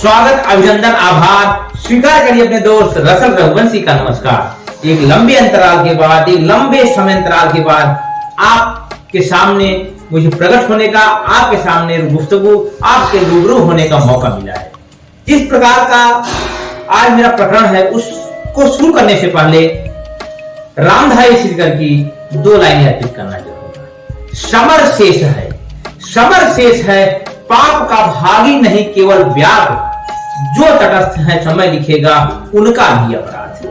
स्वागत, अभिनंदन, आभार स्वीकार करिए अपने दोस्त रसल रघुवंशी का नमस्कार। एक लंबे अंतराल के बाद, एक लंबे समय अंतराल के बाद आपके सामने मुझे प्रकट होने का, आपके सामने गुफ्तगू, आपके रूबरू होने का मौका मिला है। जिस प्रकार का आज मेरा प्रकरण है, उसको शुरू करने से पहले रामधारी श्रीकर की दो लाइनें अर्पित करना चाहूंगा। समर शेष है, समर शेष है, पाप का भागी नहीं केवल व्याग, जो तटस्थ है समय लिखेगा उनका भी अपराध।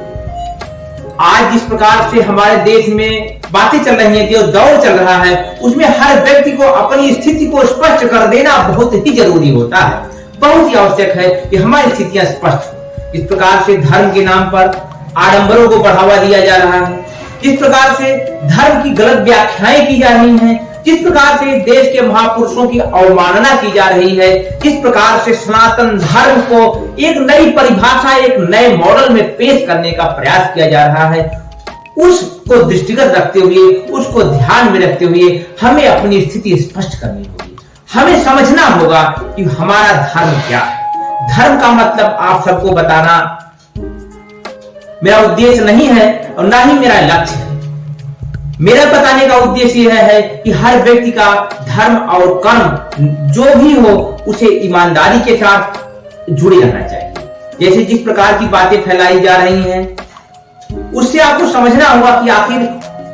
आज जिस प्रकार से हमारे देश में बातें चल रही हैं, जो दौर चल रहा है, उसमें हर व्यक्ति को अपनी स्थिति को स्पष्ट कर देना बहुत ही जरूरी होता है, बहुत ही आवश्यक है कि हमारी स्थितियां स्पष्ट हो। इस प्रकार से धर्म के नाम पर आडंबरों को बढ़ावा दिया जा रहा है, जिस प्रकार से धर्म की गलत व्याख्याएं की जा रही हैं, जिस प्रकार से देश के महापुरुषों की अवमानना की जा रही है, जिस प्रकार से सनातन धर्म को एक नई परिभाषा, एक नए मॉडल में पेश करने का प्रयास किया जा रहा है, उसको दृष्टिगत रखते हुए, उसको ध्यान में रखते हुए हमें अपनी स्थिति स्पष्ट करनी होगी। हमें समझना होगा कि हमारा धर्म क्या है। धर्म का मतलब आप सबको बताना मेरा उद्देश्य नहीं है और ना ही मेरा लक्ष्य है। मेरा बताने का उद्देश्य यह है कि हर व्यक्ति का धर्म और कर्म जो भी हो, उसे ईमानदारी के साथ जुड़े रहना चाहिए। जैसे जिस प्रकार की बातें फैलाई जा रही हैं, उससे आपको समझना होगा कि आखिर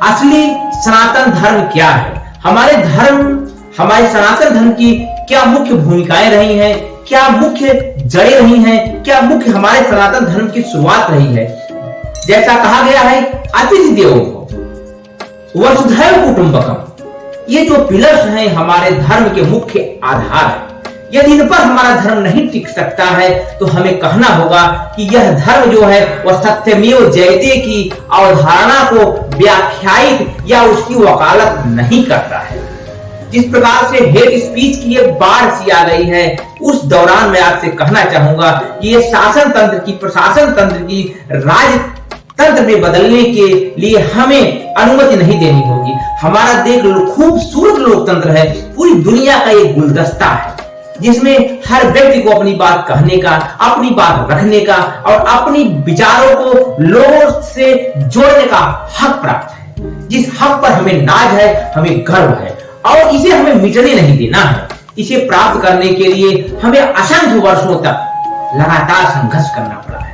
असली सनातन धर्म क्या है। हमारे सनातन धर्म की क्या मुख्य भूमिकाएं रही हैं, क्या मुख्य जड़ें रही हैं, क्या मुख्य हमारे सनातन धर्म की शुरुआत रही है। जैसा कहा गया है, अतिथि देवो भव, वसुधैव कुटुंबकम, ये जो पिलर्स हैं हमारे धर्म के मुख्य आधार है। यदि इन पर हमारा धर्म नहीं टिक सकता है तो हमें कहना होगा कि यह धर्म जो है वह सत्यमेव जयते की अवधारणा को व्याख्यायित या उसकी वकालत नहीं करता है। जिस प्रकार से हेट स्पीच की ये बाढ़ सी आ गई है, उस दौरान मैं आपसे कहना चाहूंगा कि ये शासन तंत्र की, प्रशासन तंत्र की, राज तंत्र में बदलने के लिए हमें अनुमति नहीं देनी होगी। हमारा देश खूबसूरत लोकतंत्र है, पूरी दुनिया का एक गुलदस्ता है जिसमें हर व्यक्ति को अपनी बात कहने का, अपनी बात रखने का और अपनी विचारों को लोगों से जोड़ने का हक प्राप्त है। जिस हक पर हमें नाज है, हमें गर्व है और इसे हमें मिटने नहीं देना है। इसे प्राप्त करने के लिए हमें असंख्य वर्षों तक लगातार संघर्ष करना पड़ा है।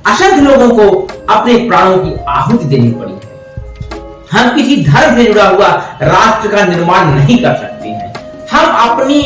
असंख्य लोगों को अपने प्राणों की आहुति देनी पड़ी है। हम किसी धर्म से जुड़ा हुआ राष्ट्र का निर्माण नहीं कर सकते हैं। हम अपनी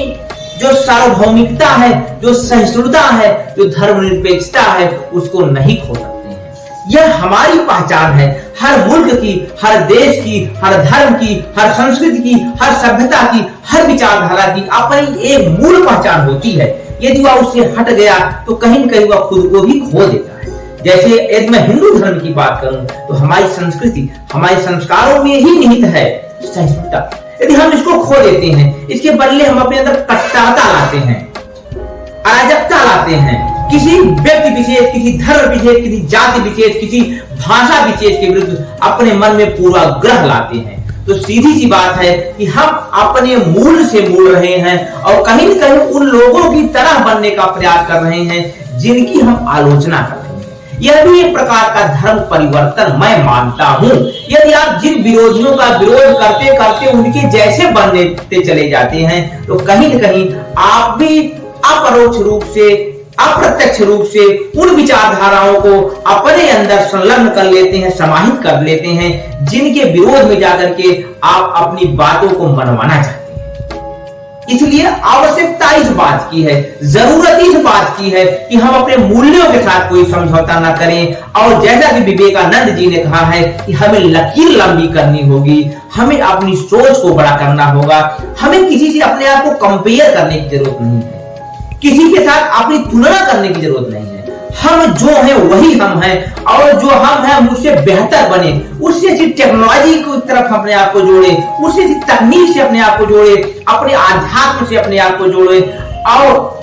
जो सार्वभौमिकता है, जो सहिष्णुता है, जो धर्मनिरपेक्षता है, उसको नहीं खो सकते हैं। यह हमारी पहचान है। हर मुल्क की, हर देश की, हर धर्म की, हर संस्कृति की, हर सभ्यता की, हर विचारधारा की अपनी एक मूल पहचान होती है। यदि वह उससे हट गया तो कहीं न कहीं वह खुद को भी खो देता है। जैसे यदि मैं हिंदू धर्म की बात करूं तो हमारी संस्कृति, हमारे संस्कारों में ही निहित है सहिष्णुता। यदि हम इसको खो देते हैं, इसके बदले हम अपने अंदर कट्टरता लाते हैं, अराजकता लाते हैं, किसी व्यक्ति विशेष, किसी धर्म विशेष, किसी जाति विशेष, किसी भाषा विशेष के विरुद्ध अपने मन में पूर्वाग्रह लाते हैं, तो सीधी सी बात है कि हम अपने मूल से मुड़ रहे हैं और कहीं न कहीं उन लोगों की तरह बनने का प्रयास कर रहे हैं जिनकी हम आलोचना कर रहे हैं। यह भी एक प्रकार का धर्म परिवर्तन मैं मानता हूं। यदि आप जिन विरोधियों का विरोध करते करते उनके जैसे बनते चले जाते हैं तो कहीं न कहीं आप भी अपरोक्ष रूप से, अप्रत्यक्ष रूप से उन विचारधाराओं को अपने अंदर संलग्न कर लेते हैं, समाहित कर लेते हैं, जिनके विरोध में जाकर के आप अपनी बातों को मनवाना चाहते हैं। इसलिए आवश्यकता इस बात की है, जरूरत इस बात की है कि हम अपने मूल्यों के साथ कोई समझौता ना करें। और जैसा कि विवेकानंद जी ने कहा है कि हमें लकीर लंबी करनी होगी, हमें अपनी सोच को बड़ा करना होगा, हमें किसी से अपने आप को कंपेयर करने की जरूरत नहीं है, किसी के साथ अपनी तुलना करने की जरूरत नहीं है। हम जो हैं वही हम हैं और जो हम हैं उससे बेहतर बने, उससे अच्छी टेक्नोलॉजी की तरफ अपने आप को जोड़े, उससे अच्छी तकनीक से अपने आप को जोड़े, अपने आध्यात्म से अपने आप को जोड़े। और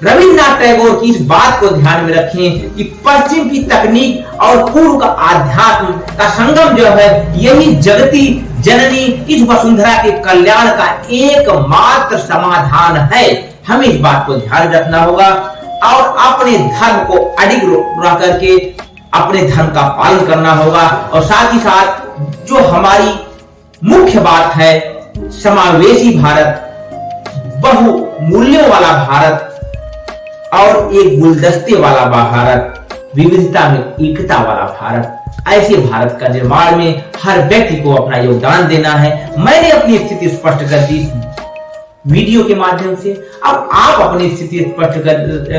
रविन्द्रनाथ टैगोर की इस बात को ध्यान में रखें कि पश्चिम की तकनीक और पूर्व का आध्यात्म का संगम जो है, यही जगती जननी इस वसुंधरा के कल्याण का एकमात्र समाधान है। हमें इस बात को ध्यान रखना होगा और अपने धर्म को अडिग रह करके अपने धर्म का पालन करना होगा। और साथ ही साथ जो हमारी मुख्य बात है, समावेशी भारत, बहुमूल्यों वाला भारत और एक गुलदस्ते वाला भारत, विविधता में एकता वाला भारत, ऐसे भारत का निर्माण में हर व्यक्ति को अपना योगदान देना है। मैंने अपनी स्थिति स्पष्ट कर दी वीडियो के माध्यम से। अब आप अपनी स्थिति स्पष्ट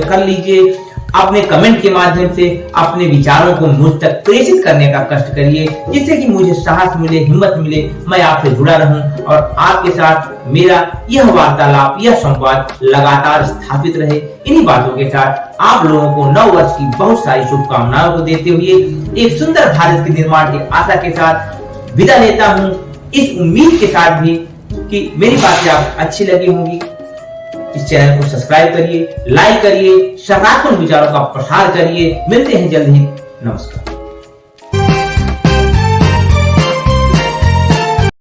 कर लीजिए, अपने कमेंट के माध्यम से अपने विचारों को मुझ तक प्रेषित करने का कष्ट करिए, जिससे कि मुझे साहस मिले, हिम्मत मिले, मैं आपसे जुड़ा रहूं और आपके साथ मेरा यह वार्तालाप, यह संवाद लगातार स्थापित रहे। इन्हीं बातों के साथ आप लोगों को नव वर्ष की बहुत सारी शुभकामनाओं को देते हुए एक सुंदर भारत के निर्माण की आशा के साथ विदा लेता हूं, इस उम्मीद के साथ भी कि मेरी बातें आपको अच्छी लगी होंगी। इस चैनल को सब्सक्राइब करिए, लाइक करिए, सकारात्मक विचारों का प्रसार करिए। मिलते हैं जल्द ही। नमस्कार।